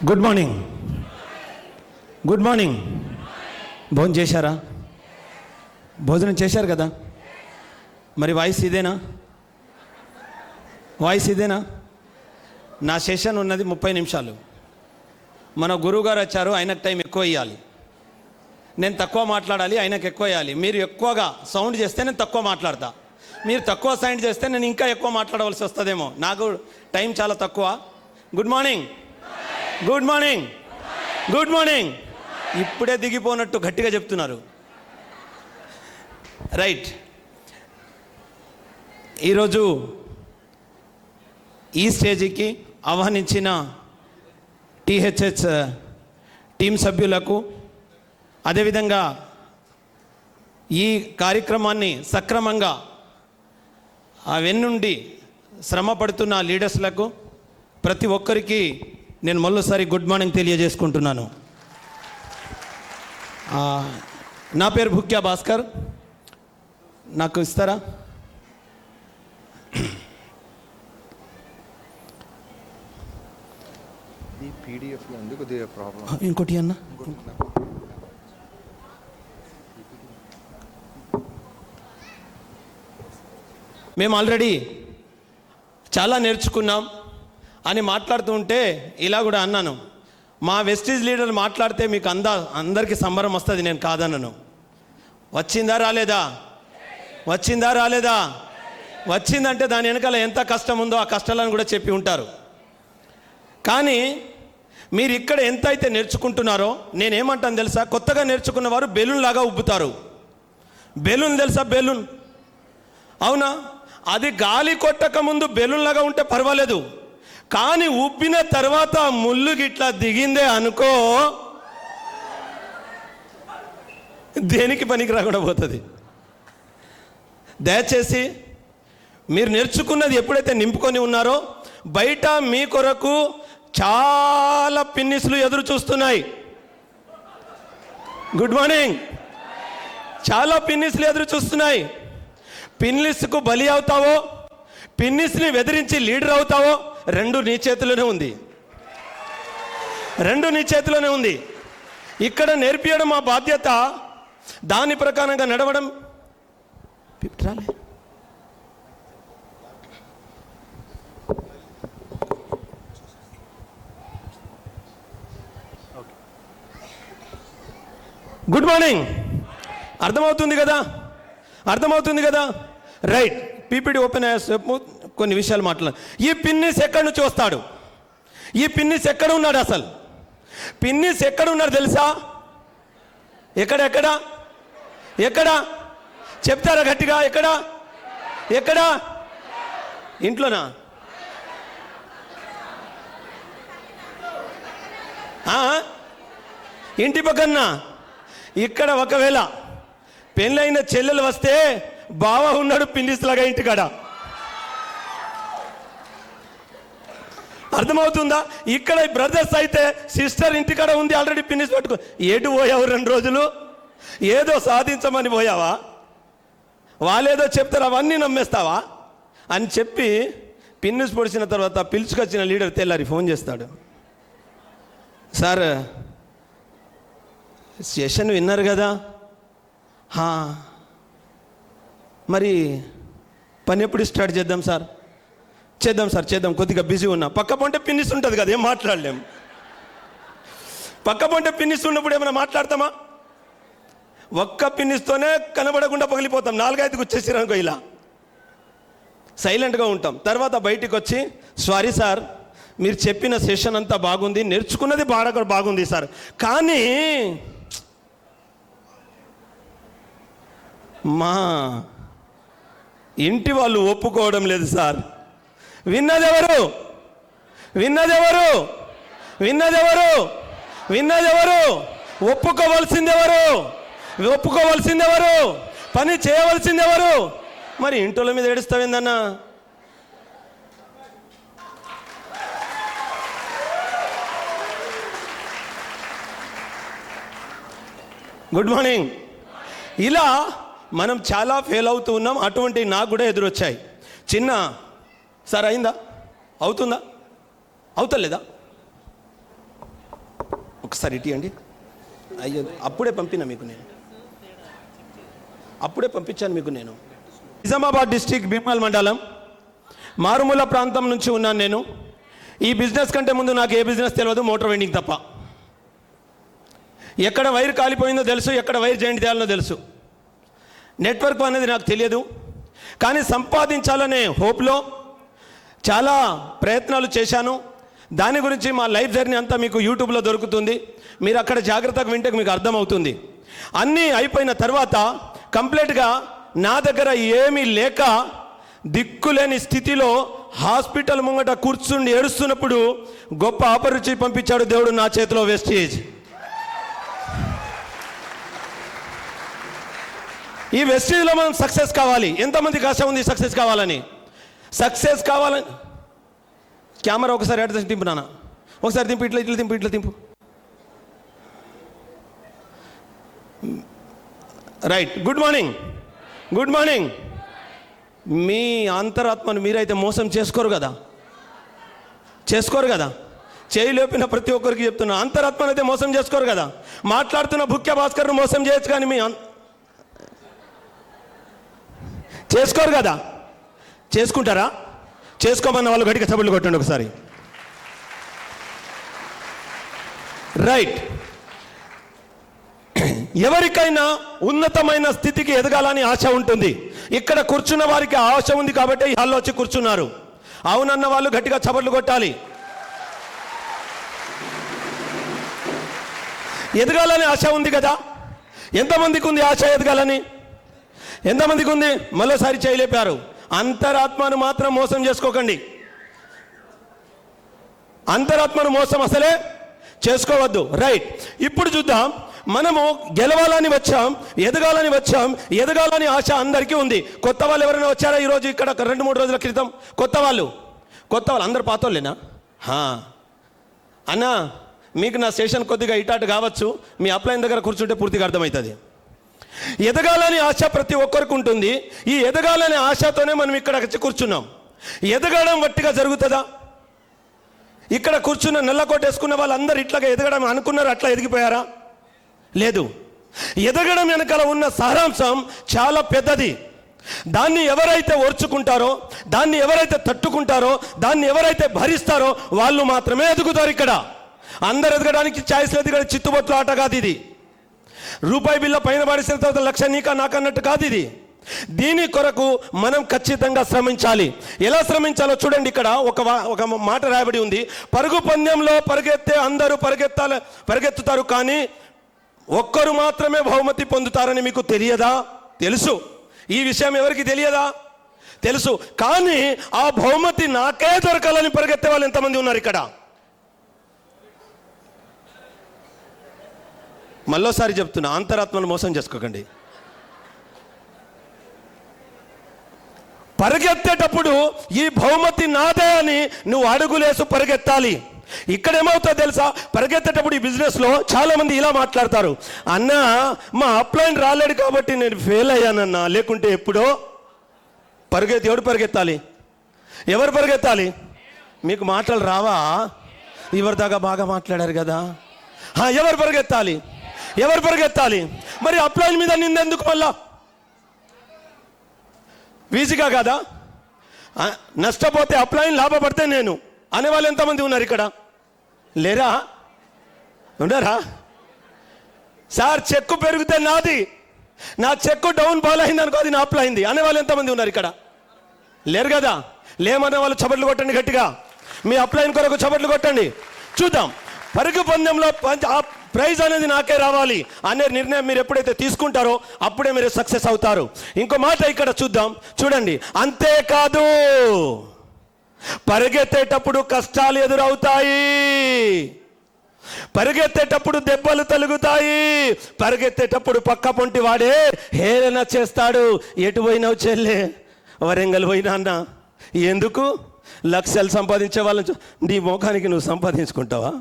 Good morning. Good morning. భోజనం చేశారా? భోజనం చేశారు కదా? మరి వాయిస్ ఇదేనా? వాయిస్ ఇదేనా? నా సెషన్ ఉన్నది 30 నిమిషాలు. మన గురువుగారు వచ్చారు, ఆయనకు టైం ఎక్కువ ఇవ్వాలి. నేను తక్కువ మాట్లాడాలి, ఆయనకు ఎక్కువ ఇవ్వాలి. మీరు ఎక్కువగా సౌండ్ చేస్తే నేను తక్కువ మాట్లాడతా, మీరు తక్కువ సౌండ్ చేస్తే నేను ఇంకా ఎక్కువ మాట్లాడవలసి వస్తుందేమో. నాకు టైం చాలా తక్కువ. Good morning, good morning, good morning. ఇప్పుడే దిగిపోనట్టు గట్టిగా చెప్తున్నారు. రైట్. ఈరోజు ఈ స్టేజీకి ఆహ్వానించిన టీహెచ్హెచ్ టీం సభ్యులకు, అదేవిధంగా ఈ కార్యక్రమాన్ని సక్రమంగా వెన్నుండి శ్రమ పడుతున్న లీడర్స్లకు ప్రతి ఒక్కరికి నేను మరోసారి గుడ్ మార్నింగ్ తెలియజేసుకుంటున్నాను. నా పేరు భుక్యా భాస్కర్. నాకు ఇస్తారా? ఇంకోటి అన్న, మేము ఆల్రెడీ చాలా నేర్చుకున్నాం అని మాట్లాడుతూ ఉంటే ఇలా కూడా అన్నాను, మా వెస్టీజ్ లీడర్ మాట్లాడితే మీకు అందరికీ సంబరం వస్తుంది, నేను కాదన్నాను. వచ్చిందా రాలేదా? వచ్చిందా రాలేదా? వచ్చిందంటే దాని వెనకాల ఎంత కష్టం ఉందో ఆ కష్టాలను కూడా చెప్పి ఉంటారు. కానీ మీరు ఇక్కడ ఎంత అయితే నేర్చుకుంటున్నారో, నేనేమంటాను తెలుసా, కొత్తగా నేర్చుకున్న వారు బెలూన్ లాగా ఉబ్బుతారు. బెలూన్ తెలుసా? బెలూన్, అవునా? అది గాలి కొట్టక ముందు బెలూన్ లాగా ఉంటే పర్వాలేదు, కానీ ఉబ్బిన తర్వాత ముళ్ళు గిట్లా దిగిందే అనుకో, దేనికి పనికి రాకుండా పోతుంది. దయచేసి మీరు నేర్చుకున్నది ఎప్పుడైతే నింపుకొని ఉన్నారో, బయట మీ కొరకు చాలా పిన్నిస్లు ఎదురు చూస్తున్నాయి. Good morning. చాలా పిన్నిస్లు ఎదురు చూస్తున్నాయి. పిన్నిస్కు బలి అవుతావో, పిన్నిస్ని వెదిరించి లీడర్ అవుతావో, రెండు నీ చేతిలోనే ఉంది. రెండు నీ చేతిలోనే ఉంది. ఇక్కడ నేర్పియడం మా బాధ్యత, దాని ప్రకారంగా నడవడం. Good morning. అర్థమవుతుంది కదా? అర్థమవుతుంది కదా? రైట్. పీపీటీ ఓపెన్ అయ్యే కొన్ని విషయాలు మాట్లాడు. ఈ పిన్నిస్ ఎక్కడి నుంచి వస్తాడు? ఈ పిన్నిస్ ఎక్కడ ఉన్నాడు? అసలు పిన్నిస్ ఎక్కడ ఉన్నాడు తెలుసా? ఎక్కడ ఎక్కడ చెప్తారా గట్టిగా? ఎక్కడ ఎక్కడ? ఇంట్లోనా? ఇంటి పక్కన. ఇక్కడ ఒకవేళ పెళ్ళైన చెల్లెలు వస్తే బావ ఉన్నాడు పిన్నిస్ లాగా ఇంటికాడ. అర్థమవుతుందా? ఇక్కడ బ్రదర్స్ అయితే సిస్టర్ ఇంటికాడ ఉంది ఆల్రెడీ పిన్నిస్ పట్టుకో. ఏటు పోయావు 2 రోజులు? ఏదో సాధించమని పోయావా? వాళ్ళేదో చెప్తారు, అవన్నీ నమ్మేస్తావా అని చెప్పి పిన్నిస్ పొడిచిన తర్వాత పిలుచుకొచ్చిన లీడర్ తెల్లారి ఫోన్ చేస్తాడు, సార్ సెషన్ విన్నారు కదా, మరి పని ఎప్పుడు స్టార్ట్ చేద్దాం సార్? చేద్దాం సార్, చేద్దాం, కొద్దిగా బిజీ ఉన్నా. పక్క పొంటే పిన్నిస్ ఉంటుంది కదా, ఏం మాట్లాడలేం. పక్క పొంటే పిన్నిస్ ఉన్నప్పుడు ఏమైనా మాట్లాడతామా? ఒక్క పిన్నిస్తోనే కనబడకుండా పగిలిపోతాం. 4-5 వచ్చేసారనుకో, ఇలా సైలెంట్గా ఉంటాం. తర్వాత బయటికి వచ్చి, సారీ సార్, మీరు చెప్పిన సెషన్ అంతా బాగుంది, నేర్చుకున్నది బాగుంది సార్, కానీ మా ఇంటి వాళ్ళు ఒప్పుకోవడం లేదు సార్. విన్నదెవరు? విన్నదెవరు? విన్నదెవరు? విన్నదెవరు? ఒప్పుకోవలసిందెవరు? ఒప్పుకోవలసిందెవరు? పని చేయవలసిందెవరు? మరి ఇంటోళ్ళ మీద ఏడుస్తావేందన్నా? Good morning. ఇలా మనం చాలా ఫెయిల్ అవుతూ ఉన్నాం. అటువంటి నాకు కూడా ఎదురొచ్చాయి. చిన్న సార్ అయిందా? అవుతుందా? అవుతలేదా? ఒకసారి ఇటీయండి. అయ్యో, అప్పుడే పంపినా మీకు నేను, అప్పుడే పంపించాను మీకు నేను. నిజామాబాద్ డిస్టిక్ భీమల్ మండలం మారుమూల ప్రాంతం నుంచి ఉన్నాను నేను. ఈ బిజినెస్ కంటే ముందు నాకు ఏ బిజినెస్ తెలియదు, మోటార్ వెండింగ్ తప్ప. ఎక్కడ వైర్ కాలిపోయిందో తెలుసు, ఎక్కడ వైర్ జాయింట్ చేయాలనో తెలుసు. నెట్వర్క్ అనేది నాకు తెలియదు. కానీ సంపాదించాలనే హోప్లో చాలా ప్రయత్నాలు చేశాను. దాని గురించి మా లైఫ్ జర్నీ అంతా మీకు యూట్యూబ్లో దొరుకుతుంది. మీరు అక్కడ జాగ్రత్తగా వింటే మీకు అర్థమవుతుంది. అన్నీ అయిపోయిన తర్వాత కంప్లీట్గా నా దగ్గర ఏమీ లేక దిక్కులేని స్థితిలో హాస్పిటల్ ముంగట కూర్చుండి ఏడుస్తున్నప్పుడు గొప్ప ఆపర్చునిటీ పంపించాడు దేవుడు నా చేతిలో, వెస్టేజ్. ఈ వెస్టేజ్లో మనం సక్సెస్ కావాలి. ఎంతమందికి ఆశ ఉంది సక్సెస్ కావాలని? సక్సెస్ కావాలని కెమెరా ఒకసారి అడ్రస్ తింపు నాన్న, ఒకసారి తింపు, ఇట్లా ఇట్లా తింపు, ఇట్లా తింపు. Right. Good morning, good morning. మీ అంతరాత్మను మీరైతే మోసం చేసుకోరు కదా, చేసుకోరు కదా. చేయి లేపిన ప్రతి ఒక్కరికి చెప్తున్నా, అంతరాత్మను అయితే మోసం చేసుకోరు కదా. మాట్లాడుతున్న భుక్య భాస్కర్ను మోసం చేయొచ్చు కానీ మీ చేసుకోరు కదా. చేసుకుంటారా? చేసుకోమన్న వాళ్ళు గట్టిగా చప్పట్లు కొట్టండి ఒకసారి. రైట్. ఎవరికైనా ఉన్నతమైన స్థితికి ఎదగాలని ఆశ ఉంటుంది. ఇక్కడ కూర్చున్న వారికి ఆశ ఉంది కాబట్టి ఈ హాల్లో వచ్చి కూర్చున్నారు. అవునన్న వాళ్ళు గట్టిగా చప్పట్లు కొట్టాలి. ఎదగాలని ఆశ ఉంది కదా. ఎంతమందికి ఉంది ఆశ ఎదగాలని? ఎంతమందికి ఉంది? మరోసారి చేయలేపారు. అంతరాత్మను మాత్రం మోసం చేసుకోకండి. అంతరాత్మను మోసం అసలే చేసుకోవద్దు. రైట్. ఇప్పుడు చూద్దాం. మనము గెలవాలని వచ్చాం, ఎదగాలని వచ్చాం. ఎదగాలని ఆశ అందరికీ ఉంది. కొత్త వాళ్ళు ఎవరైనా వచ్చారా ఈరోజు ఇక్కడ? 2-3 రోజుల క్రితం కొత్త వాళ్ళు అందరు పాత వాళ్ళేనా? అన్నా, మీకు నా సెషన్ కొద్దిగా ఇటాటు కావచ్చు, మీ అప్లైన్ దగ్గర కూర్చుంటే పూర్తిగా అర్థమవుతుంది. ఎదగాలని ఆశ ప్రతి ఒక్కరికి ఉంటుంది. ఈ ఎదగాలని ఆశతోనే మనం ఇక్కడ వచ్చి కూర్చున్నాం. ఎదగడం వట్టిగా జరుగుతుందా? ఇక్కడ కూర్చున్న నల్లకోట వేసుకున్న వాళ్ళందరూ ఇట్లాగా ఎదగడం అనుకున్నారు, అట్లా ఎదిగిపోయారా? లేదు. ఎదగడం వెనకాల ఉన్న సారాంశం చాలా పెద్దది. దాన్ని ఎవరైతే ఓర్చుకుంటారో, దాన్ని ఎవరైతే తట్టుకుంటారో, దాన్ని ఎవరైతే భరిస్తారో వాళ్ళు మాత్రమే ఎదుగుతారు. ఇక్కడ అందరు ఎదగడానికి ఛాయిస్ లేదు. ఇక్కడ చిత్తుబొట్లు ఆట కాదు ఇది. రూపాయి బిల్ల పైన పడిసిన తర్వాత 1,00,000 నీకా నాకన్నట్టు కాదు ఇది. దీని కొరకు మనం ఖచ్చితంగా శ్రమించాలి. ఎలా శ్రమించాలో చూడండి. ఇక్కడ ఒక మాట రాయబడి ఉంది. పరుగు పందెంలో పరిగెత్తే అందరూ పరిగెత్తుతారు, కానీ ఒక్కరు మాత్రమే బహుమతి పొందుతారని మీకు తెలియదా? తెలుసు. ఈ విషయం ఎవరికి తెలియదా? తెలుసు. కానీ ఆ బహుమతి నాకే దొరకాలని పరిగెత్తే వాళ్ళు ఎంతమంది ఉన్నారు ఇక్కడ? మళ్ళోసారి చెప్తున్నా, అంతరాత్మను మోసం చేసుకోకండి. పరిగెత్తేటప్పుడు ఈ బహుమతి నాదే అని నువ్వు అడుగులేసు పరిగెత్తాలి. ఇక్కడ ఏమవుతుందో తెలుసా? పరిగెత్తేటప్పుడు ఈ బిజినెస్లో చాలామంది ఇలా మాట్లాడతారు. అన్నా, మా అప్లైన్ రాలేడు కాబట్టి నేను ఫెయిల్ అయ్యానన్నా, లేకుంటే ఎప్పుడో. ఎవడు పరిగెత్తాలి? ఎవరు పరిగెత్తాలి? మీకు మాటలు రావా? ఎవరిదాకా బాగా మాట్లాడారు కదా. ఎవరు పరిగెత్తాలి? ఎవరు పరిగెత్తాలి? మరి అప్లైన్ మీద నిందెందుకు? మళ్ళా ఈజీగా కదా. నష్టపోతే అప్లైన్, లాభపడితే నేను అనేవాళ్ళు ఎంతమంది ఉన్నారు ఇక్కడ? లేరా? ఉండరా? సార్ చెక్కు పెరిగితే నాది, నా చెక్కు డౌన్ బాల్ అయింది అనుకో, అది నా అప్లైంది అనేవాళ్ళు ఎంతమంది ఉన్నారు ఇక్కడ? లేరు కదా. లేమనే వాళ్ళు చప్పట్లు కొట్టండి గట్టిగా. మీ అప్లైన్ కొరకు చప్పట్లు కొట్టండి. చూద్దాం. పరుగు పందెంలో ప్రైజ్ అనేది నాకే రావాలి అనే నిర్ణయం మీరు ఎప్పుడైతే తీసుకుంటారో అప్పుడే మీరు సక్సెస్ అవుతారు. ఇంకో మాట ఇక్కడ చూద్దాం. చూడండి. అంతేకాదు, పరిగెత్తేటప్పుడు కష్టాలు ఎదురవుతాయి, పరిగెత్తేటప్పుడు దెబ్బలు తలుగుతాయి, పరిగెత్తేటప్పుడు పక్క పొంటి వాడే హేళన చేస్తాడు. ఎటు పోయినావు చెల్లె? వరంగల్ పోయినా అన్న. ఎందుకు? లక్షలు సంపాదించే వాళ్ళని నీ మోకానికి నువ్వు సంపాదించుకుంటావా?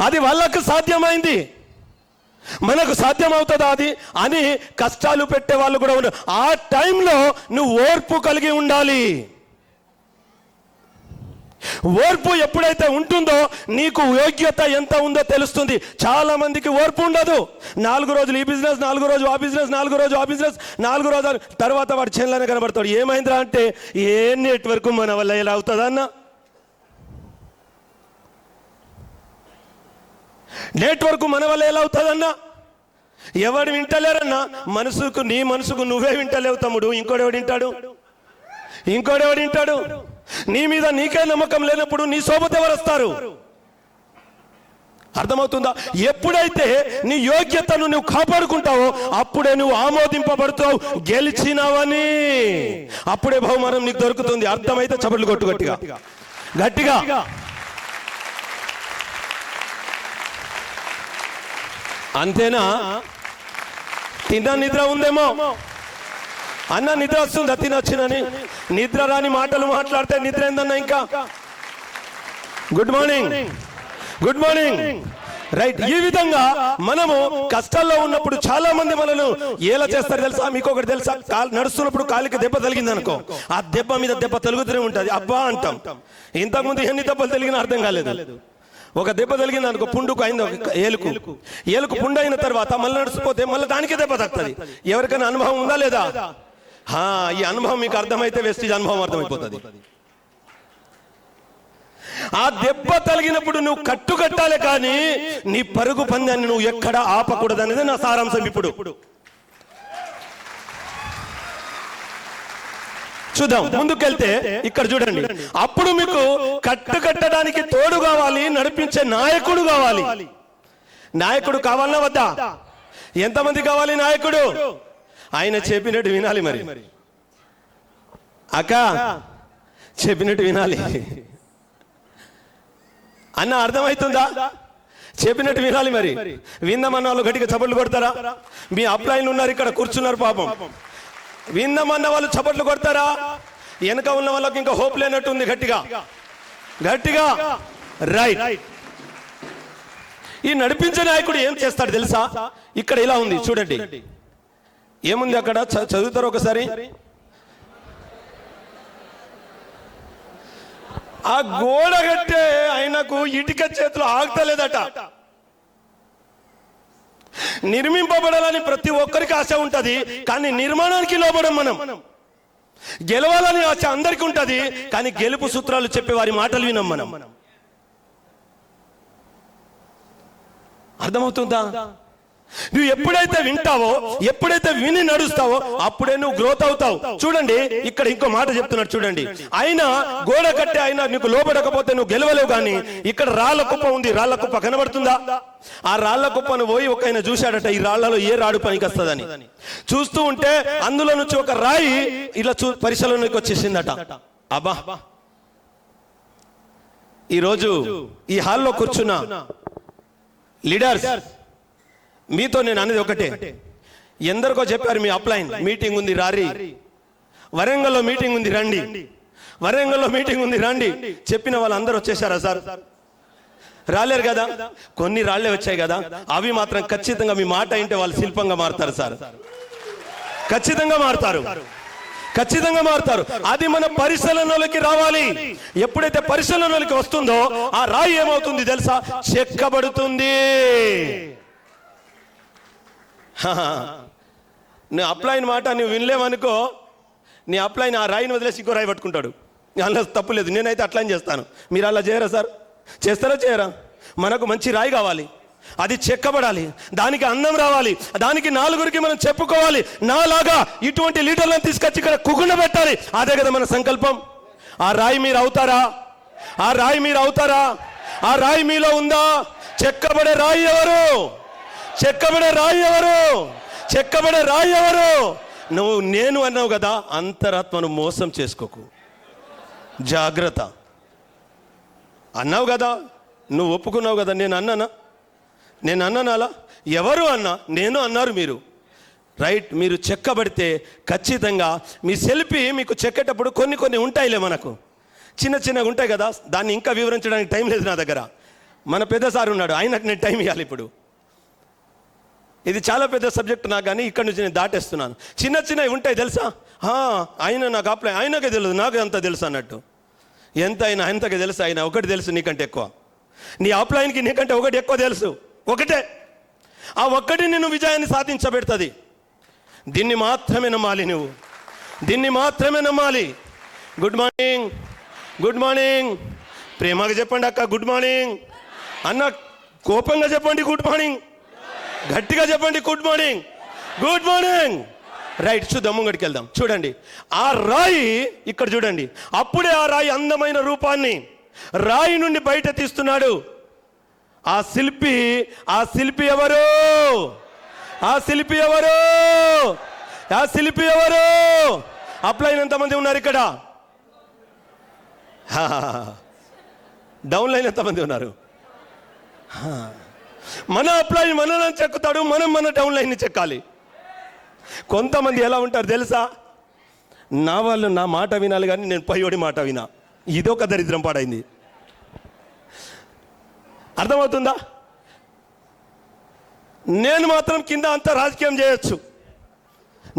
అది వాళ్ళకు సాధ్యమైంది, మనకు సాధ్యమవుతుందా అది అని కష్టాలు పెట్టే వాళ్ళు కూడా ఉన్నారు. ఆ టైంలో నువ్వు ఓర్పు కలిగి ఉండాలి. ఓర్పు ఎప్పుడైతే ఉంటుందో నీకు యోగ్యత ఎంత ఉందో తెలుస్తుంది. చాలా మందికి ఓర్పు ఉండదు. 4 రోజులు ఈ బిజినెస్, 4 రోజు ఆ బిజినెస్, 4 రోజు ఆ బిజినెస్, 4 రోజులు తర్వాత వాడు చేనులోనే కనబడతాడు. ఏమైందిరా అంటే, ఏ నెట్వర్క్ మన వల్ల ఎలా అవుతుందన్న, నెట్వర్క్ మన వల్ల ఎలా అవుతుందన్నా? ఎవడు వింటలేరన్నా? నీ మనసుకు నువ్వే వింటలేవు తమ్ముడు. ఇంకోడెవడు వింటాడు? నీ మీద నీకే నమ్మకం లేనప్పుడు నీ సోబత ఎవరు వస్తారు? అర్థమవుతుందా? ఎప్పుడైతే నీ యోగ్యతను నువ్వు కాపాడుకుంటావో అప్పుడే నువ్వు ఆమోదింపబడుతావు, గెలిచినావని. అప్పుడే బహుమానం నీకు దొరుకుతుంది. అర్థమైతే చప్పట్లు కొట్టు గట్టిగా. అంతేనా? తిన్నా నిద్ర ఉందేమో అన్న, నిద్ర వస్తుందా తినొచ్చినని? నిద్ర రాని మాటలు మాట్లాడితే నిద్ర ఏందన్నా? ఇంకా గుడ్ మార్నింగ్ రైట్. ఈ విధంగా మనము కష్టాల్లో ఉన్నప్పుడు చాలా మంది మనను ఎలా చేస్తారు తెలుసా? మీకు ఒకటి తెలుసా? నడుస్తున్నప్పుడు కాలికి దెబ్బ తగిలింది అనుకో, ఆ దెబ్బ మీద దెబ్బ తలుగుతూనే ఉంటుంది. అబ్బా అంటాం. ఇంతకుముందు ఎన్ని దెబ్బలు తగిలినా అర్థం కాలేదు. ఒక దెబ్బ తగిలింది అనుకో, పుండుకు అయింది, ఏలుకు పుండు అయిన తర్వాత మళ్ళీ నడిచిపోతే మళ్ళీ దానికే దెబ్బ తగ్గుతుంది. ఎవరికైనా అనుభవం ఉందా లేదా? ఈ అనుభవం మీకు అర్థమైతే వెస్టీజ్ అనుభవం అర్థమైపోతుంది. ఆ దెబ్బ తగిలినప్పుడు నువ్వు కట్టాలి, కానీ నీ పరుగు పందాన్ని నువ్వు ఎక్కడ ఆపకూడదు అనేది నా సారాంశం. ఇప్పుడు చూద్దాం, ముందుకెళ్తే ఇక్కడ చూడండి. అప్పుడు మీకు కట్టడానికి తోడు కావాలి, నడిపించే నాయకుడు కావాలి. నాయకుడు కావాలన్నా వద్దా? ఎంతమంది కావాలి నాయకుడు? ఆయన చెప్పినట్టు వినాలి. మరి అక్క చెప్పినట్టు వినాలి అన్న, అర్థమవుతుందా? చెప్పినట్టు వినాలి. మరి విందామన్న వాళ్ళు గట్టిగా చప్పట్లు కొడతారా? మీ అప్లైన్లు ఉన్నారు, ఇక్కడ కూర్చున్నారు పాపం. విందామన్న వాళ్ళు చప్పట్లు కొడతారా? వెనక ఉన్న వాళ్ళకి ఇంకా హోప్ లేనట్టుంది. గట్టిగా రైట్. ఈ నడిపించే నాయకుడు ఏం చేస్తాడు తెలుసా? ఇక్కడ ఇలా ఉంది చూడండి. ఏముంది అక్కడ? చదువుతారు ఒకసారి. ఆ గోడ కట్టే ఆయనకు ఇటుక చేతులు ఆగతలేదట. నిర్మింపబడాలని ప్రతి ఒక్కరికి ఆశ ఉంటది, కానీ నిర్మాణానికి లోబడం మనం. గెలవాలని ఆశ అందరికీ ఉంటది, కానీ గెలుపు సూత్రాలు చెప్పే వారి మాటలు వినం మనం. అర్థమవుతుందా? నువ్వు ఎప్పుడైతే వింటావో, ఎప్పుడైతే విని నడుస్తావో అప్పుడే నువ్వు గ్రోత్ అవుతావు. చూడండి, ఇక్కడ ఇంకో మాట చెప్తున్నాడు చూడండి. ఆయన గోడ కట్టి ఆయన నీకు లోబడకపోతే నువ్వు గెలవలేవు. కానీ ఇక్కడ రాళ్ల కుప్ప ఉంది. రాళ్ల కుప్ప కనబడుతుందా? ఆ రాళ్ల కుప్పను పోయి ఒక ఆయన చూశాడట, ఈ రాళ్లలో ఏ రాడు పనికి వస్తుందని. చూస్తూ ఉంటే అందులో నుంచి ఒక రాయి ఇలా పరిసరంలోకి వచ్చేసిందట. అబ్బా, ఈరోజు ఈ హాల్లో కూర్చున్న లీడర్స్, మీతో నేను అనేది ఒకటే. ఎందరికో చెప్పారు మీ అప్లైన్ మీటింగ్ ఉంది రారి, వరంగల్లో మీటింగ్ ఉంది రండి, వరంగల్లో మీటింగ్ ఉంది రండి. చెప్పిన వాళ్ళందరూ వచ్చేసారా సార్? రాలేరు కదా. కొన్ని రాళ్లే వచ్చాయి కదా, అవి మాత్రం ఖచ్చితంగా మీ మాట వింటే వాళ్ళు శిల్పంగా మారుతారు సార్. ఖచ్చితంగా మారుతారు. అది మన పరిశీలనలోకి రావాలి. ఎప్పుడైతే పరిశీలనలోకి వస్తుందో ఆ రాయి ఏమవుతుంది తెలుసా? చెక్కబడుతుంది. నువ్వు అప్లైన్ మాట నువ్వు వినలేవనుకో, నీ అప్లైన్ ఆ రాయిని వదిలేసి ఇంకో రాయి పట్టుకుంటాడు. అందులో తప్పు లేదు. నేనైతే అట్లా చేస్తాను. మీరు అలా చేయరా సార్? చేస్తారా చేయరా? మనకు మంచి రాయి కావాలి, అది చెక్కబడాలి, దానికి అందం రావాలి, దానికి నలుగురికి మనం చెప్పుకోవాలి. నాలాగా ఇటువంటి లీడర్లను తీసుకొచ్చి ఇక్కడ కుగుండ పెట్టాలి. అదే కదా మన సంకల్పం. ఆ రాయి మీరు అవుతారా? ఆ రాయి మీలో ఉందా? చెక్కబడే రాయి ఎవరు? నువ్వు నేను అన్నావు కదా, అంతరాత్మను మోసం చేసుకోకు, జాగ్రత్త అన్నావు కదా, నువ్వు ఒప్పుకున్నావు కదా. నేను అన్నాను అలా? ఎవరు అన్నా? నేను అన్నారు మీరు. రైట్. మీరు చెక్కబడితే ఖచ్చితంగా మీ సెల్ఫీ మీకు చెక్కేటప్పుడు కొన్ని ఉంటాయిలే, మనకు చిన్నగా ఉంటాయి కదా. దాన్ని ఇంకా వివరించడానికి టైం లేదు నా దగ్గర. మన పెద్ద సార్ ఉన్నాడు, ఆయనకు నేను టైం ఇవ్వాలి. ఇప్పుడు ఇది చాలా పెద్ద సబ్జెక్ట్ నాకు, కానీ ఇక్కడ నుంచి నేను దాటేస్తున్నాను. చిన్నవి ఉంటాయి తెలుసా? ఆయన నాకు అప్లై, ఆయనకే తెలియదు, నాకు అంత తెలుసు అన్నట్టు. ఎంతైనా ఎంతగా తెలుసు ఆయన ఒకటి తెలుసు నీకంటే ఎక్కువ. నీ అప్లైన్కి నీకంటే ఒకటి ఎక్కువ తెలుసు. ఒకటే, ఆ ఒక్కటి నిన్ను విజయాన్ని సాధించబెడుతుంది. దీన్ని మాత్రమే నమ్మాలి, నువ్వు దీన్ని మాత్రమే నమ్మాలి. Good morning, good morning. ప్రేమగా చెప్పండి అక్క గుడ్ మార్నింగ్. అన్న కోపంగా చెప్పండి గుడ్ మార్నింగ్. గట్టిగా చెప్పండి good morning, good morning. Right, చూద్దాం, ముంగడికి వెళ్దాం. చూడండి ఆ రాయి ఇక్కడ చూడండి. అప్పుడే ఆ రాయి అందమైన రూపాన్ని రాయి నుండి బయట తీస్తున్నాడు. ఆ శిల్పి ఎవరు? ఆ శిల్పి ఎవరు? ఆ శిల్పి ఎవరు? అప్లైన్ ఎంతమంది ఉన్నారు ఇక్కడ? డౌన్ లైన్ ఎంతమంది ఉన్నారు? మన అప్లైన్ మనల్ని చెక్కుతాడు, మనం మన డౌన్ లైన్ని చెక్కాలి. కొంతమంది ఎలా ఉంటారు తెలుసా? నా వాళ్ళు నా మాట వినాలి కానీ నేను పైయోడి మాట వినా. ఇదొక దరిద్రం పాడైంది. అర్థమవుతుందా? నేను మాత్రం కింద అంతా రాజకీయం చేయొచ్చు,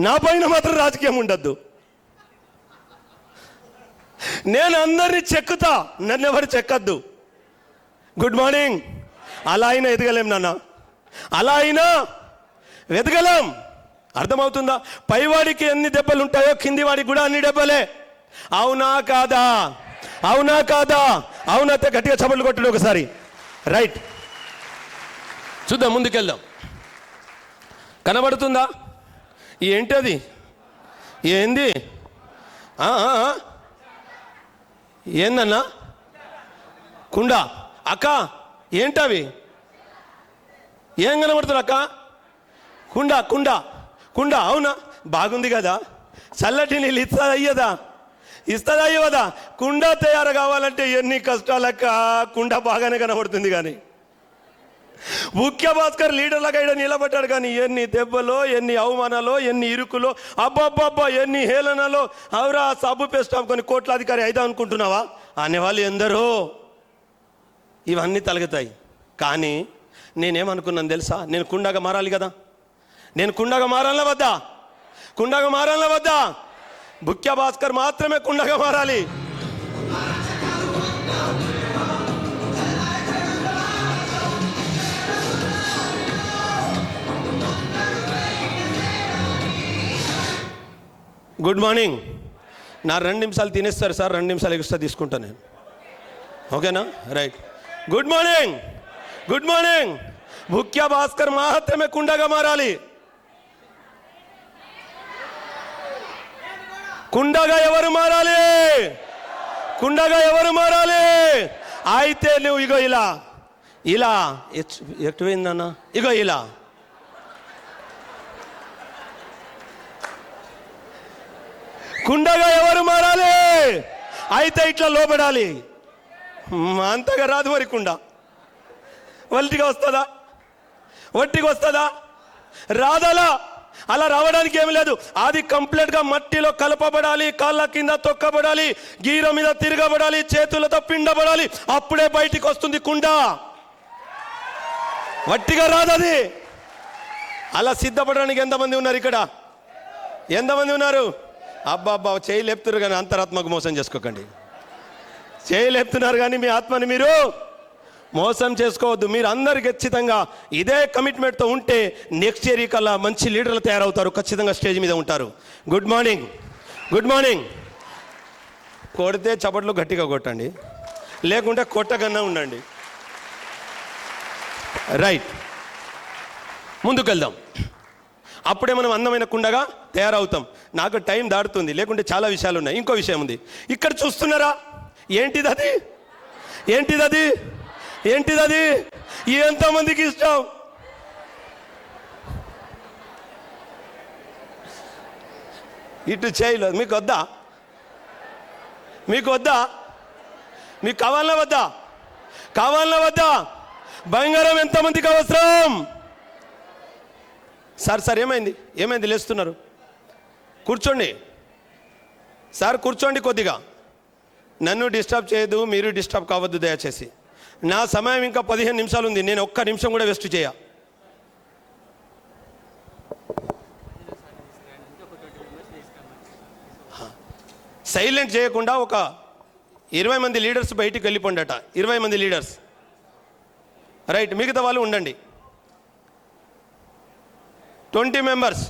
నా పైన మాత్రం రాజకీయం ఉండద్దు. నేను అందరినీ చెక్కుతా, నన్ను ఎవరు చెక్కద్దు. Good morning. అలా అయినా ఎదగలేం నాన్న, అలా అయినా ఎదగలేం. అర్థమవుతుందా? పైవాడికి ఎన్ని దెబ్బలు ఉంటాయో కింది వాడికి కూడా అన్ని దెబ్బలే. అవునా కాదా? అవునా కాదా? అవునైతే గట్టిగా చప్పట్లు కొట్టడు ఒకసారి. రైట్, చూద్దాం, ముందుకెళ్దాం. కనబడుతుందా? ఏంటది? ఏంది? ఏందన్నా? కుండ. అక్క ఏంటవి? ఏం కనబడుతుంది అక్క? కుండ, కుండ, కుండ. అవునా, బాగుంది కదా. చల్లటి నీళ్ళు ఇస్తుందా అయ్యదా? ఇస్తుందా అయ్యదా? కుండ తయారు కావాలంటే ఎన్ని కష్టాలక్క. కుండ బాగానే కనబడుతుంది కానీ ముఖ్య భాస్కర్ లీడర్లుగా ఇక్కడ నిలబడ్డాడు కానీ ఎన్ని దెబ్బలో, ఎన్ని అవమానాలో, ఎన్ని ఇరుకులో, అబ్బాబ్బా ఎన్ని హేళనలో. అవురా సబ్బు పేస్ట్ కొన్ని కోట్లాధికారి అయిదా అనుకుంటున్నావా అనేవాళ్ళు ఎందరో. ఇవన్నీ తలగుతాయి. కానీ నేనేమనుకున్నాను తెలుసా? నేను కుండగా మారాలి కదా. నేను కుండగా మారాలా వద్దా? కుండగా మారాలా వద్దా? ముఖ్య భాస్కర్ మాత్రమే కుండగా మారాలి. Good morning. నా 2 నిమిషాలు తినేస్తారు సార్, 2 నిమిషాలు ఎక్స్ట్రా తీసుకుంటాను నేను. ఓకేనా? Right. Good morning, good morning. ముఖ్య భాస్కర్ మాత్రమే కుండగా మారాలి. కుండగా ఎవరు మారాలి? కుండగా ఎవరు మారాలి? అయితే నువ్వు ఇగో ఇలా ఇలా ఎట్టుపోయిందన్నా, ఇగో ఇలా కుండగా ఎవరు మారాలి? అయితే ఇట్లా లోపడాలి. అంతగా రాదు మరి కుండ. వల్టిగా వస్తుందా? వట్టిగా వస్తుందా? రాదలా. అలా రావడానికి ఏమి లేదు. అది కంప్లీట్గా మట్టిలో కలపబడాలి, కాళ్ళ కింద తొక్కబడాలి, గీర మీద తిరగబడాలి, చేతులతో పిండబడాలి. అప్పుడే బయటికి వస్తుంది కుండ. వట్టిగా రాదది. అలా సిద్ధపడడానికి ఎంతమంది ఉన్నారు ఇక్కడ? ఎంతమంది ఉన్నారు? అబ్బా చేయి లేపుతున్నారు కానీ అంతరాత్మకు మోసం చేసుకోకండి. చేయి లేపుతున్నారు కానీ మీ ఆత్మని మీరు మోసం చేసుకోవద్దు. మీరు అందరు ఖచ్చితంగా ఇదే కమిట్మెంట్తో ఉంటే నెక్స్ట్ ఇయర్ కల్లా మంచి లీడర్లు తయారవుతారు. ఖచ్చితంగా స్టేజ్ మీద ఉంటారు. Good morning, good morning. కొడితే చప్పట్లు గట్టిగా కొట్టండి, లేకుంటే కొట్టకన్నా ఉండండి. రైట్, ముందుకెళ్దాం. అప్పుడే మనం అందమైన కుండగా తయారవుతాం. నాకు టైం దాడుతుంది, లేకుంటే చాలా విషయాలు ఉన్నాయి. ఇంకో విషయం ఉంది ఇక్కడ, చూస్తున్నారా? ఏంటిది అది? ఏంటిది అది? ఏంటిది అది? ఎంతమందికి ఇష్టం? ఇటు చేయలేదు. మీకు వద్దా? మీకు వద్దా? మీకు కావాలన్నా వద్దా? కావాలన్నా వద్దా? బంగారం ఎంతమందికి అవసరం? సార్ ఏమైంది? ఏమైంది? లేస్తున్నారు? కూర్చోండి సార్, కూర్చోండి. కొద్దిగా నన్ను డిస్టర్బ్ చేయదు, మీరు డిస్టర్బ్ కావద్దు దయచేసి. నా సమయం ఇంకా 15 నిమిషాలు ఉంది. నేను ఒక్క నిమిషం కూడా వేస్ట్ చేయ. సైలెంట్ చేయకుండా ఒక 20 మంది లీడర్స్ బయటికి వెళ్ళిపోండట, 20 మంది లీడర్స్. రైట్, మిగతా వాళ్ళు ఉండండి. 20 మెంబర్స్.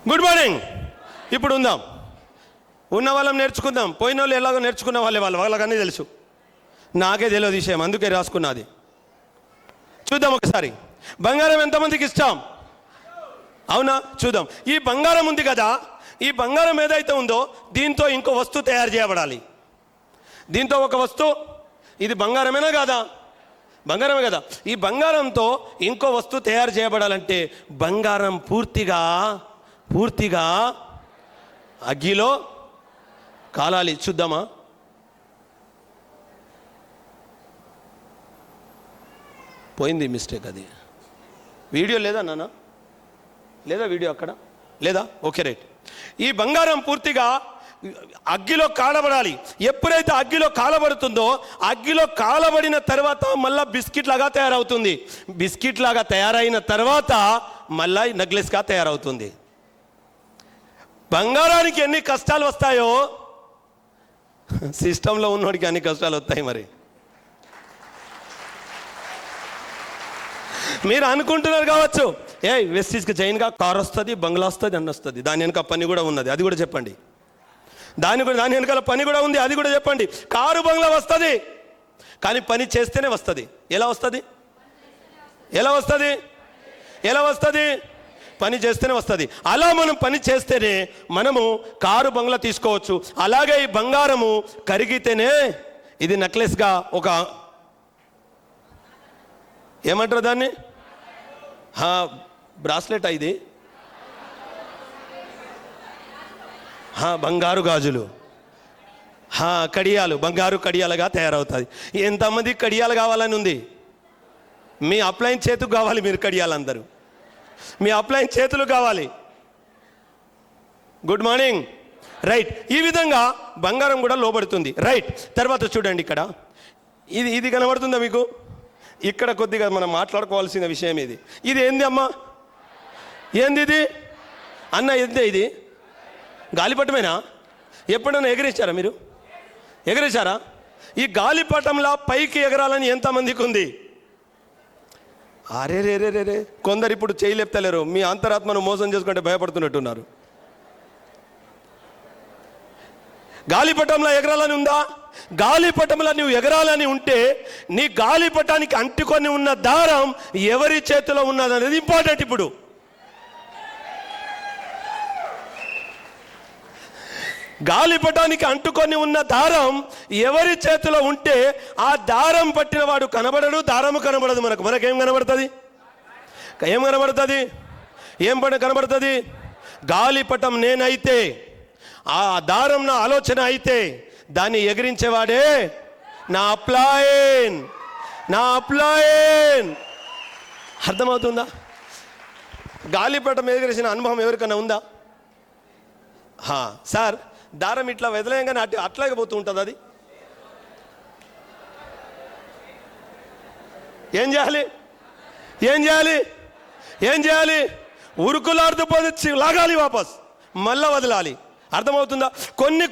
Good morning. ఇప్పుడు ఉందాం, ఉన్న వాళ్ళం నేర్చుకుందాం. పోయిన వాళ్ళు ఎలాగో నేర్చుకున్న వాళ్ళకన్నీ తెలుసు, నాకే తెలియదు విషయం, అందుకే రాసుకున్నది. చూద్దాం ఒకసారి. బంగారం ఎంతమందికి ఇష్టం? అవునా? చూద్దాం. ఈ బంగారం ఉంది కదా, ఈ బంగారం ఏదైతే ఉందో దీంతో ఇంకో వస్తువు తయారు చేయబడాలి. దీంతో ఒక వస్తువు, ఇది బంగారమేనా కాదా? బంగారమే కదా. ఈ బంగారంతో ఇంకో వస్తువు తయారు చేయబడాలంటే బంగారం పూర్తిగా అగ్గిలో కాలాలి. చూద్దామా? పోయింది మిస్టేక్, అది వీడియో లేదా నాన్న? లేదా వీడియో అక్కడ లేదా? Okay right. ఈ బంగారం పూర్తిగా అగ్గిలో కాలబడాలి. ఎప్పుడైతే అగ్గిలో కాలబడుతుందో, అగ్గిలో కాలబడిన తర్వాత మళ్ళీ బిస్కెట్ లాగా తయారవుతుంది. బిస్కెట్ లాగా తయారైన తర్వాత మళ్ళీ నెక్లెస్గా తయారవుతుంది. బంగారానికి ఎన్ని కష్టాలు వస్తాయో సిస్టంలో ఉన్నోడికి అన్ని కష్టాలు వస్తాయి. మరి మీరు అనుకుంటున్నారు కావచ్చు, వెస్టీజ్కి చైన్గా కార్ వస్తుంది, బంగ్లా వస్తుంది, అన్న వస్తుంది, దాని వెనక పని కూడా ఉన్నది, అది కూడా చెప్పండి. దాని వెనకాల పని కూడా ఉంది, అది కూడా చెప్పండి. కారు బంగ్లా వస్తుంది, కానీ పని చేస్తేనే వస్తుంది. ఎలా వస్తుంది? పని చేస్తేనే వస్తుంది. అలా మనం పని చేస్తేనే మనము కారు బంగ్లా తీసుకోవచ్చు. అలాగే ఈ బంగారము కరిగితేనే ఇది నెక్లెస్గా ఒక ఏమంటారు దాన్ని? బ్రాస్లెట్. ఇది బంగారు గాజులు, కడియాలు, బంగారు కడియాలుగా తయారవుతుంది. ఎంతమంది కడియాలు కావాలని ఉంది? మీ అప్లైన్ చేతుకు కావాలి. మీరు కడియాలు అందరూ మీ అప్లైన్ చేతులు కావాలి. Good morning. రైట్. ఈ విధంగా బంగారం కూడా లోబడుతుంది. రైట్. తర్వాత చూడండి, ఇక్కడ ఇది కనబడుతుందా మీకు? ఇక్కడ కొద్దిగా మనం మాట్లాడుకోవాల్సిన విషయం ఇది. ఇది ఏంది అమ్మా? ఏంది ఇది అన్న? ఏంది ఇది? గాలిపటమేనా? ఎప్పుడైనా ఎగరేశారా మీరు? ఎగరేశారా? ఈ గాలిపటంలా పైకి ఎగరాలని ఎంతమందికి ఉంది? అరే రే రే రే రే కొందరు ఇప్పుడు చేయలేపుతలేరు. మీ అంతరాత్మను మోసం చేసుకుంటే భయపడుతున్నట్టున్నారు. గాలిపటంలో ఎగరాలని ఉందా? గాలిపటంలో నువ్వు ఎగరాలని ఉంటే నీ గాలిపటానికి అంటుకొని ఉన్న దారం ఎవరి చేతిలో ఉన్నదనేది ఇంపార్టెంట్. ఇప్పుడు గాలిపటానికి అంటుకొని ఉన్న దారం ఎవరి చేతిలో ఉంటే ఆ దారం పట్టిన వాడు కనబడడు, దారము కనబడదు. మనకేం కనబడుతుంది? ఏం కనబడుతుంది? గాలిపటం నేనైతే, ఆ దారం నా ఆలోచన అయితే, దాన్ని ఎగిరించేవాడే నా అప్లైన్. అర్థమవుతుందా? గాలిపటం ఎగిరేసిన అనుభవం ఎవరికైనా ఉందా? సార్, దారం ఇట్లా వదిలేయంగానే అట్లాగే పోతూ ఉంటుంది. అది ఏం చేయాలి? ఉరుకులాడుతూ పోతే లాగాలి, వాపస్ మళ్ళా వదలాలి. అర్థమవుతుందా?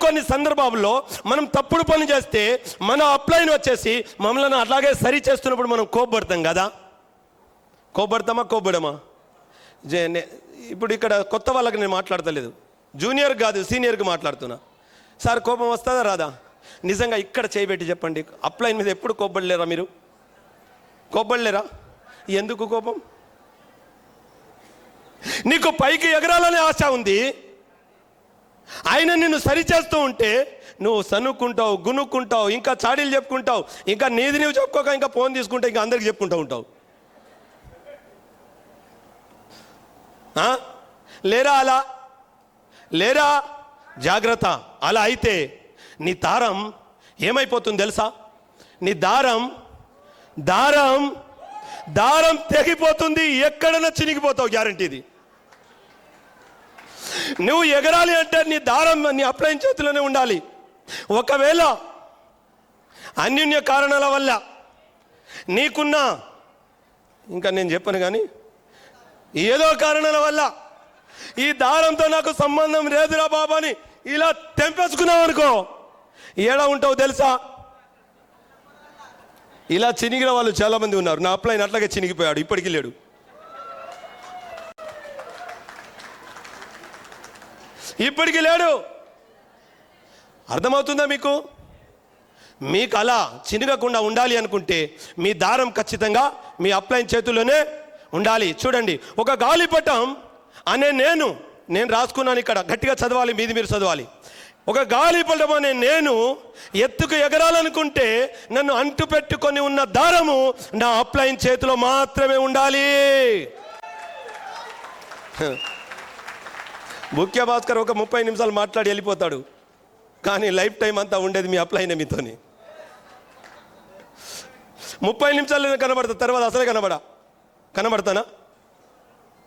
కొన్ని సందర్భాల్లో మనం తప్పుడు పని చేస్తే మన అప్లైన్ వచ్చేసి మమ్మల్ని అట్లాగే సరి చేస్తున్నప్పుడు మనం కోప్పడతాం కదా. కోప్పడమా? ఇప్పుడు ఇక్కడ కొత్త వాళ్ళకి నేను మాట్లాడతలేదు, జూనియర్ కాదు సీనియర్కి మాట్లాడుతున్నా. సార్, కోపం వస్తుందా రాదా? నిజంగా ఇక్కడ చేయబెట్టి చెప్పండి, అప్లైన్ మీద ఎప్పుడు కోప్పడలేరా మీరు? కోప్పడలేరా? ఎందుకు కోపం? నీకు పైకి ఎగరాలనే ఆశ ఉంది, ఆయన నిన్ను సరిచేస్తూ ఉంటే నువ్వు సనుక్కుంటావు, గునుక్కుంటావు, ఇంకా చాడీలు చెప్పుకుంటావు, ఇంకా నీది నువ్వు చెప్పుకోక ఇంకా ఫోన్ తీసుకుంటే ఇంకా అందరికి చెప్పుకుంటూ ఉంటావు. లేరా? జాగ్రత్త. అలా అయితే నీ దారం ఏమైపోతుంది తెలుసా? నీ దారం తెగిపోతుంది, ఎక్కడైనా చినిగిపోతావు, గ్యారంటీది. నువ్వు ఎగరాలి అంటే నీ దారం నీ అప్లైన్ చేతిలోనే ఉండాలి. ఒకవేళ అన్యోన్య కారణాల వల్ల నీకున్నా ఇంకా నేను చెప్పను కానీ ఏదో కారణాల వల్ల ఈ దారంతో నాకు సంబంధం లేదురా బాబా అని ఇలా తెంపేసుకున్నావు అనుకో, ఏడా ఉంటావు తెలుసా? ఇలా చినిగిన వాళ్ళు చాలామంది ఉన్నారు. నా అప్లైన్ అట్లాగే చినిగిపోయాడు, ఇప్పటికీ లేడు. ఇప్పటికీ లేడు. అర్థమవుతుందా మీకు? మీకు అలా చినగకుండా ఉండాలి అనుకుంటే మీ దారం ఖచ్చితంగా మీ అప్లైన్ చేతుల్లోనే ఉండాలి. చూడండి, ఒక గాలిపటం అనే నేను రాసుకున్నాను ఇక్కడ, గట్టిగా చదవాలి, మీది మీరు చదవాలి. ఒక గాలిపటం అనే నేను ఎత్తుకు ఎగరాలనుకుంటే నన్ను అంటు పెట్టుకొని ఉన్న దారము నా అప్లైన్ చేతిలో మాత్రమే ఉండాలి. ముఖ్య భాస్కర్ ఒక 30 నిమిషాలు మాట్లాడి వెళ్ళిపోతాడు, కానీ లైఫ్ టైం అంతా ఉండేది మీ అప్లైనే మీతోని. 30 నిమిషాలు కనబడతా, తర్వాత అసలే కనబడతానా?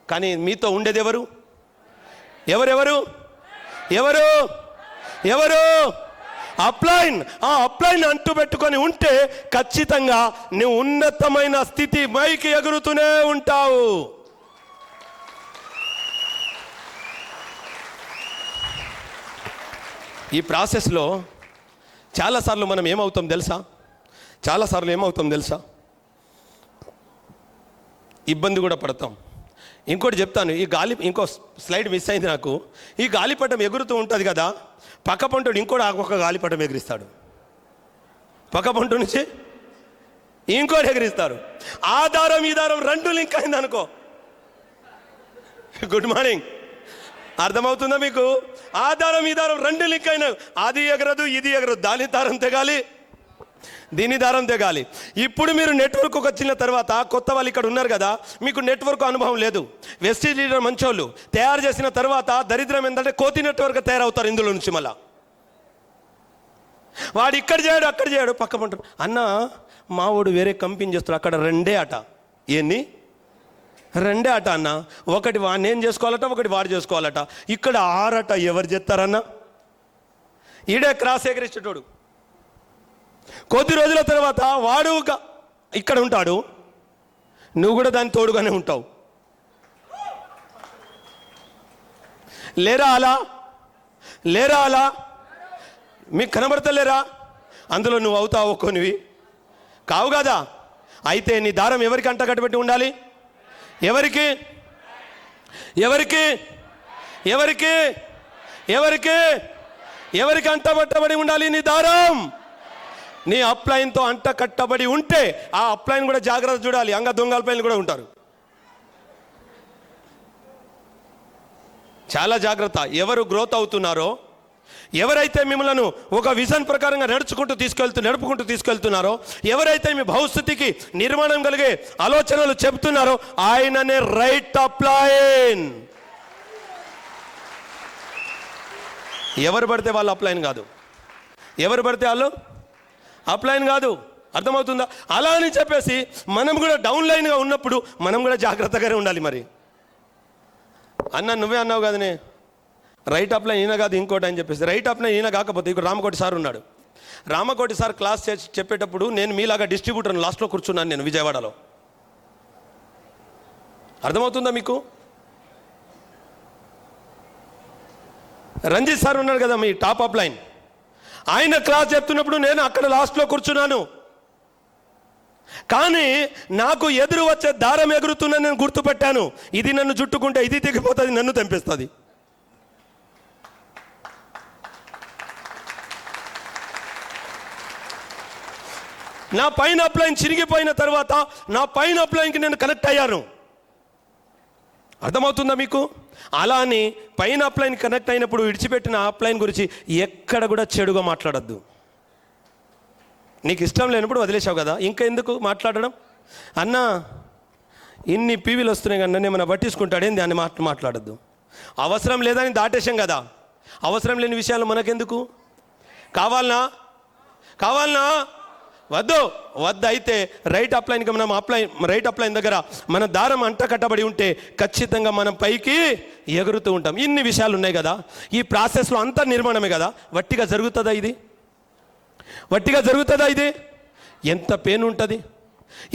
కానీ మీతో ఉండేది ఎవరు? ఎవరెవరు ఎవరు ఎవరు? అప్లైన్. ఆ అప్లైన్ అంటూ పెట్టుకొని ఉంటే ఖచ్చితంగా నువ్వు ఉన్నతమైన స్థితి పైకి ఎగురుతూనే ఉంటావు. ఈ ప్రాసెస్లో చాలాసార్లు మనం ఏమవుతాం తెలుసా? ఇబ్బంది కూడా పడతాం. ఇంకోటి చెప్తాను, ఇంకో స్లైడ్ మిస్ అయింది నాకు. ఈ గాలిపటం ఎగురుతూ ఉంటుంది కదా, పక్క పంటోడు ఇంకోటి ఒక గాలిపటం ఎగిరిస్తాడు, పక్క పంట నుంచి ఇంకోటి ఎగిరిస్తారు. ఆ దారం ఈ దారం రెండు లింక్ అయింది అనుకో. గుడ్ మార్నింగ్, అర్థమవుతుందా మీకు? ఆ దారం ఈ దారం రెండు లింక్ అయినా, అది ఎగరదు ఇది ఎగరదు, దాని దారం తెగాలి దీని దారం తెగాలి. ఇప్పుడు మీరు నెట్వర్క్ వచ్చిన తర్వాత, కొత్త వాళ్ళు ఇక్కడ ఉన్నారు కదా, మీకు నెట్వర్క్ అనుభవం లేదు. వెస్టీజ్ లీడర్ మంచోళ్ళు తయారు చేసిన తర్వాత దరిద్రం ఏంటంటే కోతి నెట్వర్క్ తయారవుతారు ఇందులో నుంచి. మళ్ళా వాడు ఇక్కడ చేయడు అక్కడ చేయడు, పక్క పంట అన్న మావాడు వేరే కంపెనీ చేస్తాడు, అక్కడ రెండే అట అన్న, ఒకటి నేను చేసుకోవాలట, ఒకటి వాడు చేసుకోవాలట, ఇక్కడ 6 అట. ఎవరు చేస్తారన్న? ఈడే క్రాస్ ఎగరిచ్చేటోడు. కొద్ది రోజుల తర్వాత వాడు ఇక్కడ ఉంటాడు, నువ్వు కూడా దాని తోడుగానే ఉంటావు. లేరా అలా మీకు కనబడతలేరా? అందులో నువ్వు అవుతావు కొనివి కావు కదా. అయితే నీ దారం ఎవరికి అంట కట్టబెట్టి ఉండాలి? ఎవరికి అంటబట్టబడి ఉండాలి నీ దారం? నీ అప్లైన్తో అంట కట్టబడి ఉంటే ఆ అప్లైన్ కూడా జాగ్రత్త చూడాలి. అంగ దొంగ అప్లైన్లు కూడా ఉంటారు, చాలా జాగ్రత్త. ఎవరు గ్రోత్ అవుతున్నారో, ఎవరైతే మిమ్మల్ని ఒక విజన్ ప్రకారంగా నడుపుకుంటూ తీసుకెళ్తున్నారో, ఎవరైతే మీ భవిష్యత్తుకి నిర్మాణం కలిగే ఆలోచనలు చెబుతున్నారో ఆయననే రైట్ అప్లైన్. ఎవరు పడితే వాళ్ళు అప్లైన్ కాదు, ఎవరు పడితే వాళ్ళు అప్లైన్ కాదు. అర్థమవుతుందా? అలా అని చెప్పేసి మనం కూడా డౌన్ లైన్గా ఉన్నప్పుడు మనం కూడా జాగ్రత్తగానే ఉండాలి. మరి అన్న నువ్వే అన్నావు కదనే రైట్ అప్లైన్ ఈయన కాదు ఇంకోటి అని చెప్పేసి, రైట్ అప్లైన్ ఈయన కాకపోతే ఇక్కడ రామకోటి సార్ ఉన్నాడు. రామకోటి సార్ క్లాస్ చెప్పేటప్పుడు నేను మీలాగా డిస్ట్రిబ్యూటర్ లాస్ట్లో కూర్చున్నాను నేను విజయవాడలో. అర్థమవుతుందా మీకు? రంజిత్ సార్ ఉన్నాడు కదా మీ టాప్ అప్లైన్, ఆయన క్లాస్ చెప్తున్నప్పుడు నేను అక్కడ లాస్ట్లో కూర్చున్నాను. కానీ నాకు ఎదురు వచ్చే దారం ఎగురుతున్నా నేను గుర్తుపెట్టాను, ఇది నన్ను చుట్టుకుంటే ఇది దిగిపోతుంది, నన్ను తెంపిస్తుంది. నా పైన అప్లైన్ చిరిగిపోయిన తర్వాత నా పైన అప్లైన్కి నేను కనెక్ట్ అయ్యాను. అర్థమవుతుందా మీకు? అలా అని పైన అప్లైన్ కనెక్ట్ అయినప్పుడు విడిచిపెట్టిన అప్లైన్ గురించి ఎక్కడ కూడా చెడుగా మాట్లాడద్దు. నీకు ఇష్టం లేనప్పుడు వదిలేసావు కదా, ఇంకా ఎందుకు మాట్లాడడం? అన్న ఇన్ని పీవీలు వస్తున్నాయి కానీ నన్ను ఏమైనా పట్టించుకుంటాడేంది అని మాట్లాడద్దు. అవసరం లేదని దాటేశాం కదా, అవసరం లేని విషయాలు మనకెందుకు? కావాలనా వద్దు అయితే రైట్ అప్లైన్కి మనం రైట్ అప్లైన్ దగ్గర మన దారం అంట కట్టబడి ఉంటే ఖచ్చితంగా మనం పైకి ఎగురుతూ ఉంటాం. ఇన్ని విషయాలు ఉన్నాయి కదా, ఈ ప్రాసెస్లో అంతా నిర్మాణమే కదా. వట్టిగా జరుగుతుందా ఇది? ఎంత పెయిన్ ఉంటుంది,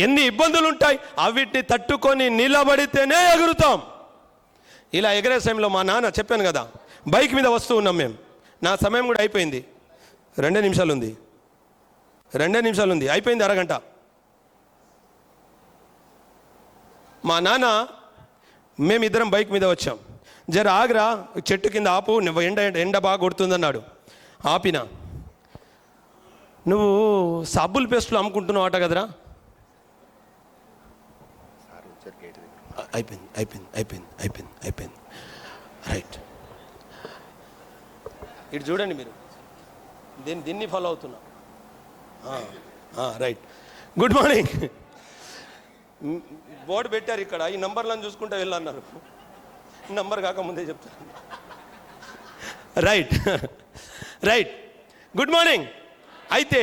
ఎన్ని ఇబ్బందులు ఉంటాయి, అవిటిని తట్టుకొని నిలబడితేనే ఎగురుతాం. ఇలా ఎగరే సమయంలో మా నాన్న చెప్పాను కదా, బైక్ మీద వస్తూ ఉన్నాం మేము. నా సమయం కూడా అయిపోయింది, 2 నిమిషాలు ఉంది, 2 నిమిషాలు ఉంది, అయిపోయింది అరగంట. మా నాన్న మేమిద్దరం బైక్ మీద వచ్చాం. జర ఆగ్రా, చెట్టు కింద ఆపు, ఎండ బాగా కొడుతుందన్నాడు. ఆపిన. నువ్వు సబ్బుల పేస్టులు అమ్ముకుంటున్నావు అట కదరా? అయిపోయింది. రైట్, ఇటు చూడండి మీరు, దీన్ని ఫాలో అవుతున్నా. Right, good morning. బోర్డు పెట్టారు ఇక్కడ, ఈ నంబర్లను చూసుకుంటూ వెళ్ళన్నారు. నంబర్ కాకముందే చెప్తాను. Right, good morning. అయితే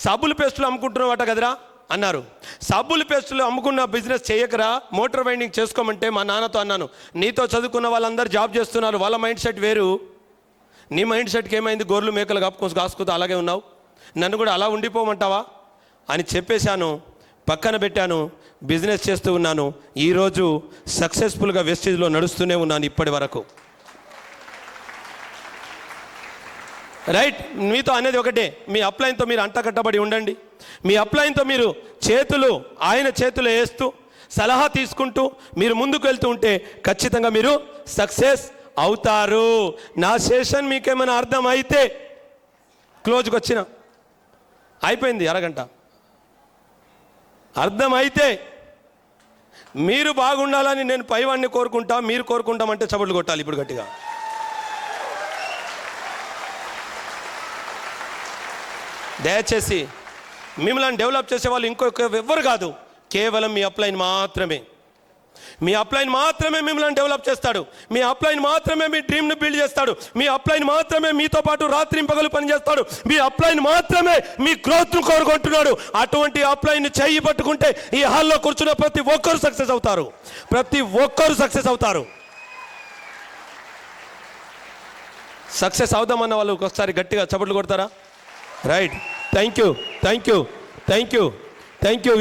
సబ్బుల పేస్టులు అమ్ముకుంటున్నావట కదరా అన్నారు. సబ్బుల పేస్టులు అమ్ముకున్న బిజినెస్ చేయకరా, మోటార్ వైండింగ్ చేసుకోమంటే మా నాన్నతో అన్నాను, నీతో చదువుకున్న వాళ్ళందరూ జాబ్ చేస్తున్నారు, వాళ్ళ మైండ్ సెట్ వేరు, నీ మైండ్ సెట్కి ఏమైంది, గొర్రెలు మేకలు కాసుకుంటూ అలాగే ఉన్నావు, నన్ను కూడా అలా ఉండిపోమంటావా అని చెప్పేశాను. పక్కన పెట్టాను, బిజినెస్ చేస్తూ ఉన్నాను. ఈరోజు సక్సెస్ఫుల్గా వెస్టీజ్లో నడుస్తూనే ఉన్నాను ఇప్పటి వరకు. రైట్, మీతో అనేది ఒకటే, మీ అప్లైన్తో మీరు అంటకట్టబడి ఉండండి. మీ అప్లైన్తో మీరు ఆయన చేతులు వేస్తూ సలహా తీసుకుంటూ మీరు ముందుకు వెళ్తూ ఉంటే ఖచ్చితంగా మీరు సక్సెస్ అవుతారు. నా సెషన్ మీకేమైనా అర్థం అయితే, క్లోజ్కి వచ్చిన అయిపోయింది అరగంట, అర్థమైతే మీరు బాగుండాలని నేను పైవాడిని కోరుకుంటా, మీరు కోరుకుంటామంటే చప్పట్లు కొట్టాలి ఇప్పుడు గట్టిగా. దయచేసి మిమ్మల్ని డెవలప్ చేసే వాళ్ళు ఇంకొక ఎవ్వరు కాదు, కేవలం మీ అప్లైన్ మాత్రమే. మీ అప్లైన్ మాత్రమే మిమ్మల్ని డెవలప్ చేస్తాడు. మీ అప్లైన్ మాత్రమే మీ డ్రీమ్ని బిల్డ్ చేస్తాడు. మీ అప్లైన్ మాత్రమే మీతో పాటు రాత్రి పగలు పనిచేస్తాడు. మీ అప్లైన్ మాత్రమే మీ గ్రోత్ను కోరుకుంటున్నాడు. అటువంటి అప్లైన్ చెయ్యి పట్టుకుంటే ఈ హాల్లో కూర్చున్న ప్రతి ఒక్కరు సక్సెస్ అవుతారు. సక్సెస్ అవుదామన్న వాళ్ళు ఒకసారి గట్టిగా చప్పట్లు కొడతారా? Right, thank you.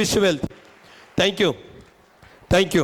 Wish wealth. Thank you.